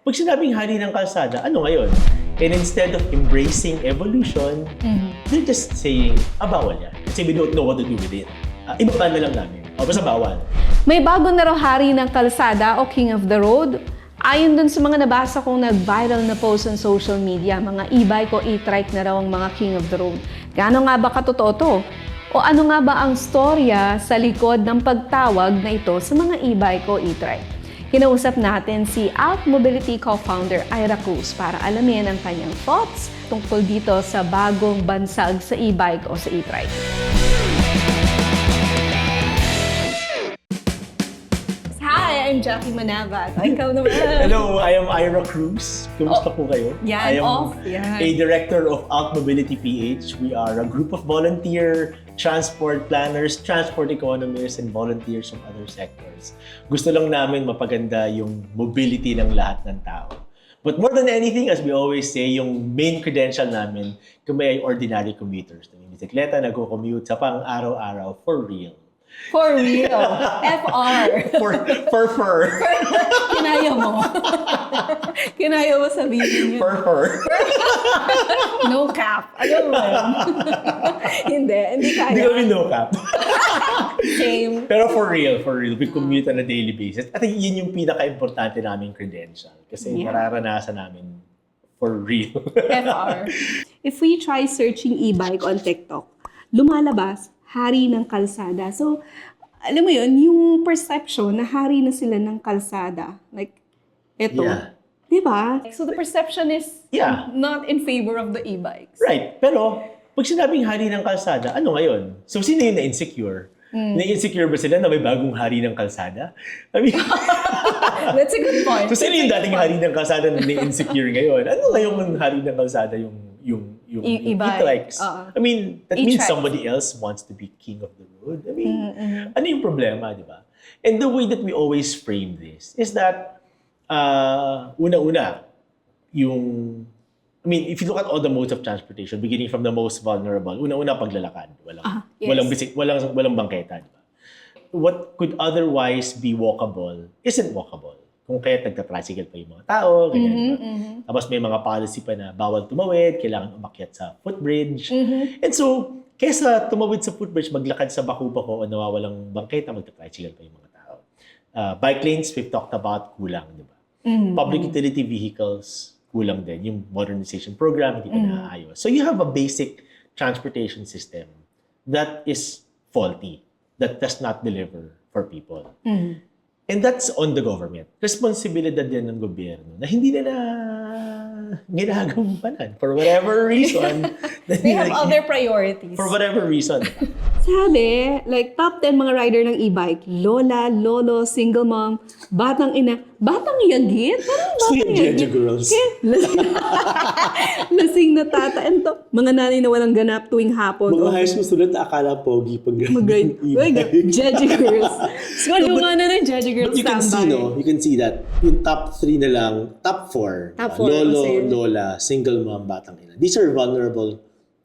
pag sinabing hari ng kalsada, ano ngayon? And instead of embracing evolution, they're just saying, bawal yan. Kasi we don't know what to do with it. Ibaba na lang namin. Basta bawal. May bago na raw hari ng kalsada o King of the Road. Ayon dun sa mga nabasa kong nag-viral na post on social media, mga e-bike o e-trike na raw ang mga King of the Road. Gaano nga ba katotoo to? O ano nga ba ang storya sa likod ng pagtawag na ito sa mga e-bike o e-trike? Kinausap natin si Alt Mobility co-founder Ira Cruz para alamin ang kanyang thoughts tungkol dito sa bagong bansag sa e-bike o sa e-trike. Hi, I'm Jackie Manabat. Ikaw naman. Hello, I am Ira Cruz. Kumusta po kayo? Yan, I am off. Yan. a director of Alt Mobility PH. We are a group of volunteer transport planners, transport economists, and volunteers from other sectors. Gusto lang namin mapaganda yung mobility ng lahat ng tao. But more than anything, as we always say, yung main credential namin, kami ay ordinary commuters. Bisikleta, nagko-commute sa pang-araw-araw for real. For real. FR. For. Kinaya mo. Kinaya mo sabihin yun. For. No cap. Alam mo yun. Hindi kaya. Hindi kami no cap. Same. Pero for real, we commute on a daily basis. At yun yung pinaka-importante naming credential. Kasi mararanasan namin for real. FR. If we try searching e-bike on TikTok, lumalabas hari ng kalsada. So, alam mo yun, yung perception na hari na sila ng kalsada. Like, eto. Yeah. Diba? So, the perception is Yeah. not in favor of the e-bikes. Right. Pero, pag sinabing hari ng kalsada, ano ngayon? So, sino yung na-insecure? Na-insecure ba sila na may bagong hari ng kalsada? I mean, That's a good point. so, sino yung dating hari ng kalsada na na-insecure ngayon? Ano ngayong hari ng kalsada yung E-bike. e-trikes? I mean, that means somebody else wants to be king of the road. I mean, ano yung problema, di ba? And the way that we always frame this is that, una-una, I mean, if you look at all the modes of transportation, beginning from the most vulnerable, una-una paglalakad. Walang bangketa, di ba? What could otherwise be walkable isn't walkable. Kung kaya nagta-tricycle pa yung mga tao, ganyan. Tapos may mga policy pa na bawal tumawid, kailangan umakyat sa footbridge. And so, kesa tumawid sa footbridge, maglakad sa baku-bako o nawawalang bangketa, magta-tricycle pa yung mga tao. Bike lanes, we've talked about, kulang, di ba? Public utility vehicles, kulang din. Yung modernization program, hindi pa naayos. So you have a basic transportation system that is faulty, that does not deliver for people. And that's on the government. Responsibilidad yan ng gobyerno na hindi nila ginagampanan for whatever reason. They have other priorities. For whatever reason. Sabi, like top 10 mga rider ng e-bike, lola, lolo, single mom, batang ina, batang yagit? Parang batang yagit. girls. Lasing na tata. And to, mga nanay na walang ganap tuwing hapon. Mga high school student na akala pogi pag Mag-ride. Jeje girls. So, yung mga nanay, Jeje girls But you can see, no? You can see that yung top 3 na lang, top 4. Top 4, Lolo, same. lola, single mom, batang ina. These are vulnerable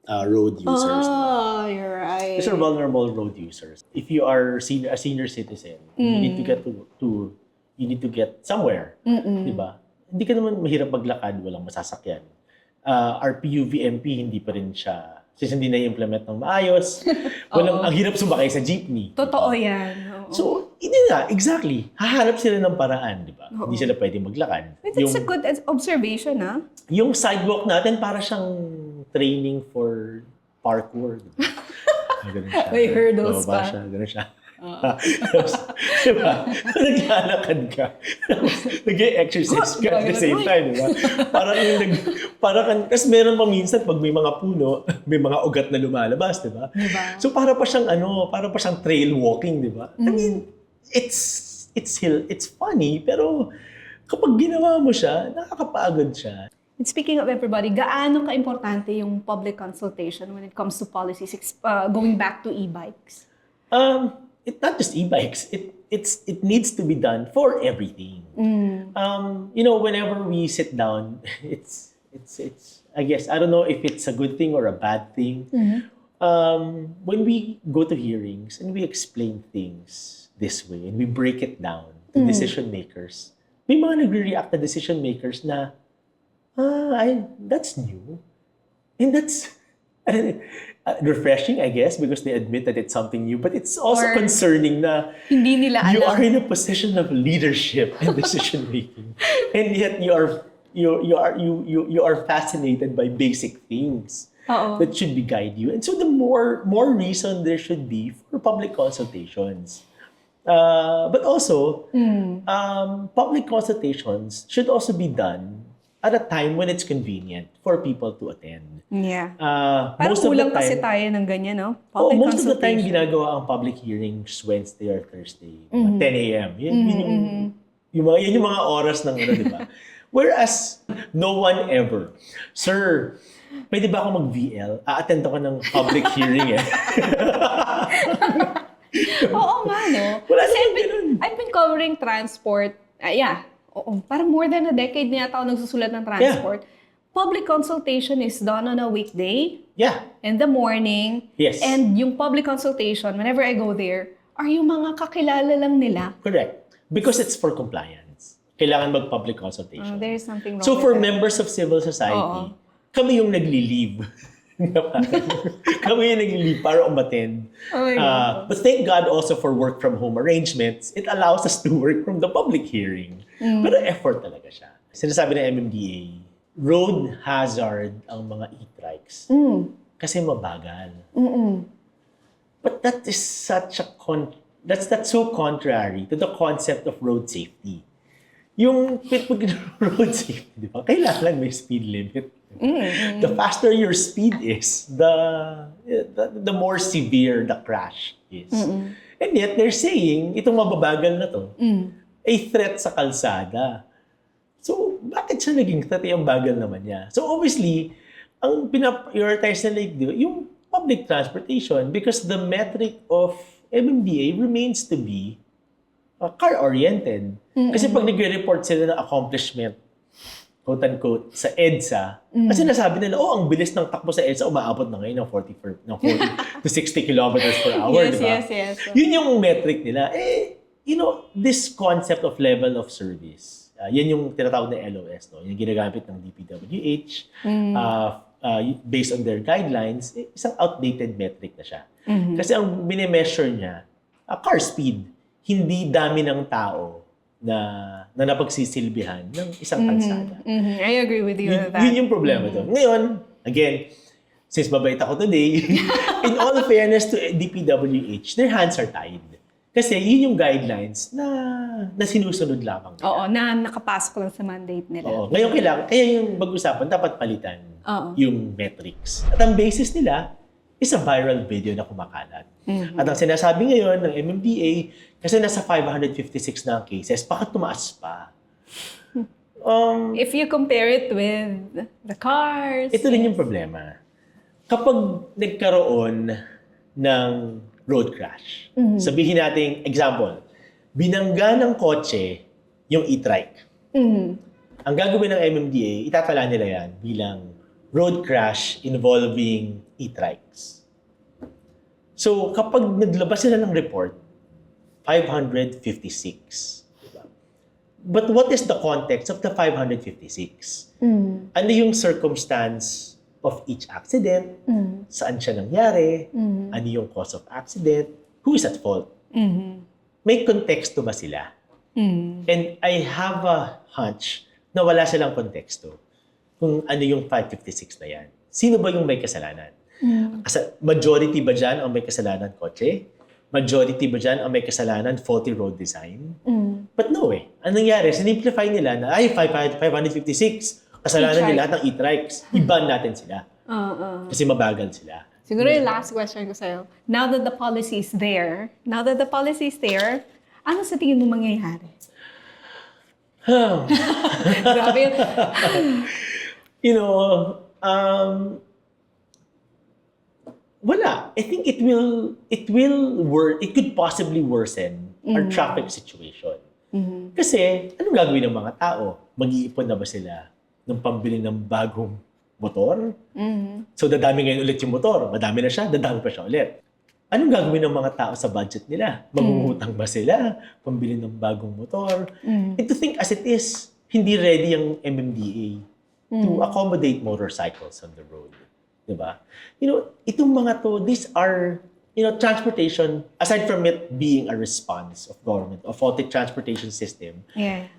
road users. Oh, you're right. These are vulnerable road users. If you are a senior citizen, you need to get you need to get somewhere, di ba? Hindi ka naman mahirap maglakad, walang masasakyan. Our PUVMP hindi pa rin siya, since hindi na-implement ng maayos, ang hirap sumakay sa jeepney. Totoo yan. Oo. So, hindi na, exactly. Hahanap sila ng paraan, di ba? Hindi sila pwede maglakad. That's a good observation, ha? Yung sidewalk natin, para siyang training for parkour. Diba? Ganun siya. May hurdles Bababa pa. siya, ganun siya. Tapos, diba? Naglalakad ka. Nag-exercise ka at the same time, diba? Kasi meron pa minsan, pag may mga puno, may mga ugat na lumalabas, diba? So, para pa siyang trail walking, diba? I mean, it's funny, pero kapag ginawa mo siya, nakakapagod siya. And speaking of everybody, gaano ka-importante yung public consultation when it comes to policies going back to e-bikes? It's not just e-bikes. It needs to be done for everything. Whenever we sit down, it's I guess I don't know if it's a good thing or a bad thing. When we go to hearings and we explain things this way and we break it down to decision makers, may mga nagre-react na decision makers na, that's new. And that's refreshing, I guess, because they admit that it's something new. But it's also Or concerning na hindi nila you alam. are in a position of leadership and decision making, and yet you are fascinated by basic things Oo. that should be guide you. And so the more reason there should be for public consultations. But also, public consultations should also be done at a time when it's convenient for people to attend. Yeah. Parang Most kulang kasi tayo ng ganyan, no? Most of the time, ginagawa ang public hearings Wednesday or Thursday, 10 a.m. Yun yung mga oras ng ano, di ba? Whereas, no one ever, sir, pwede ba ako mag-VL? A-attend ako ng public hearing eh. Oo nga, no? Wala Kasi naman ganun. I've been covering transport. Oo. Parang more than a decade na yata ako nagsusulat ng transport. Public consultation is done on a weekday. Yeah. In the morning. Yes. And yung public consultation, whenever I go there, are yung mga kakilala lang nila. Correct. Because it's for compliance. Kailangan mag-public consultation. There is something wrong So with for that. members of civil society, Oo. kami yung nagli-leave. Kami yung nagli-leave para umattend. Oh my God. But thank God also for work from home arrangements, it allows us to work from the public hearing. Pero effort talaga siya. Sinasabi ng MMDA, road hazard ang mga e-trikes. Kasi mabagal. But that is such a that's so contrary to the concept of road safety. Yung road safety, di ba? Kailangan may speed limit. The faster your speed is, the more severe the crash is. And yet, they're saying, itong mababagal na to, a threat sa kalsada. So, bakit siya naging threat? Yung bagal naman niya. So, obviously, ang pinaprioritize na yung public transportation because the metric of MMDA remains to be car-oriented. Kasi pag nagre-report sila ng accomplishment, quote-unquote, sa EDSA, kasi nasabi nila, ang bilis ng takbo sa EDSA, umaabot na ngayon ng 40 to 60 kilometers per hour, Yes, di ba? yes. Yun yung metric nila. This concept of level of service, yan yung tinatawag na LOS, no? Yung ginagamit ng DPWH, based on their guidelines, isang outdated metric na siya. Kasi ang minimeasure niya, car speed, hindi dami ng tao na napagsisilbihan ng isang kalsada. I agree with you with that. Yun yung problema doon. Ngayon, again, since mabait ako today, in all fairness to DPWH, their hands are tied. Kasi yun yung guidelines na sinusunod lamang nila. Oo, na nakapasok lang sa mandate nila. Oo. Ngayon kaya yung mag-usapan, dapat palitan yung metrics. At ang basis nila is a viral video na kumakalat. At ang sinasabi ngayon ng MMDA, kasi nasa 556 na ang cases, baka tumaas pa. If you compare it with the cars. Ito rin yung problema. Kapag nagkaroon ng road crash, sabihin natin, example, binangga ng kotse yung e-trike. Ang gagawin ng MMDA, itatala nila yan bilang road crash involving e-trikes. So, kapag naglabas sila ng report, 556. Diba? But what is the context of the 556? Ano yung circumstance of each accident? Saan siya nangyari? Ano yung cause of accident? Who is at fault? May konteksto ba sila? And I have a hunch na wala silang konteksto kung ano yung 556 na yan. Sino ba yung may kasalanan? Majority ba dyan ang may kasalanan kotse? Majority ba dyan ang may kasalanan faulty road design? But no eh. Anong nangyari? Sinimplify nila na, 556. Kasalanan nila lahat ng e-trikes. I-ban natin sila. Kasi mabagal sila. Siguro yung last question ko sa'yo. Now that the policy is there, ano sa tingin mo mangyayari? Grabe. Wala. I think it could possibly worsen our traffic situation. Kasi, anong gagawin ng mga tao? Mag-iipon na ba sila ng pambili ng bagong motor? So, dadami ngayon ulit yung motor. Madami na siya, dadami pa siya ulit. anong gagawin ng mga tao sa budget nila? Maghuhutang ba sila? Pambili ng bagong motor? And to think as it is, hindi ready ang MMDA to accommodate motorcycles on the road. Diba? Itong mga to, these are, transportation, aside from it being a response of government, of faulty transportation system,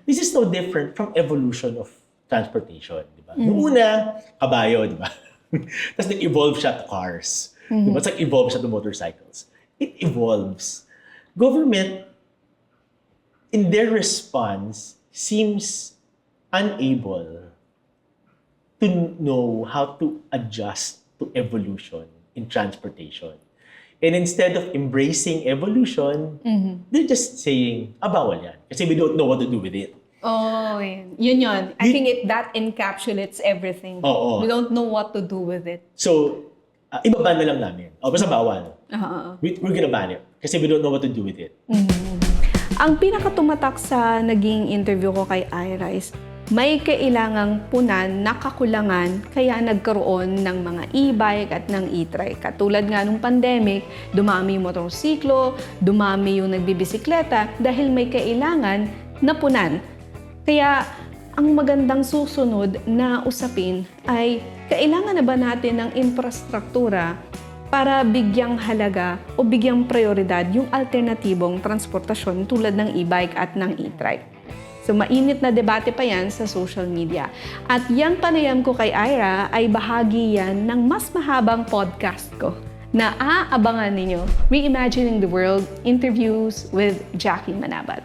this is no different from evolution of transportation. Diba? Noong una, kabayo, diba? Tapos nag-evolve siya to cars. Diba? Tapos nag-evolve siya to motorcycles. It evolves. Government, in their response, seems unable to know how to adjust to evolution in transportation. And instead of embracing evolution, they're just saying, bawal yan. Kasi we don't know what to do with it. Oh, yun. I think that encapsulates everything. Oo. We don't know what to do with it. So, ibaban na lang namin. Basta bawal. We're gonna ban it. Kasi we don't know what to do with it. Ang pinakatumatak sa naging interview ko kay Ira is, may kailangang punan na kakulangan kaya nagkaroon ng mga e-bike at ng e-trike. Katulad nga nung pandemic, dumami yung motorsiklo, dumami yung nagbibisikleta dahil may kailangan na punan. Kaya ang magandang susunod na usapin ay kailangan na ba natin ng infrastruktura para bigyang halaga o bigyang prioridad yung alternatibong transportasyon tulad ng e-bike at ng e-trike. So, mainit na debate pa yan sa social media. At yung panayam ko kay Ira ay bahagi yan ng mas mahabang podcast ko na aabangan ninyo, Reimagining the World, Interviews with Jackie Manabat.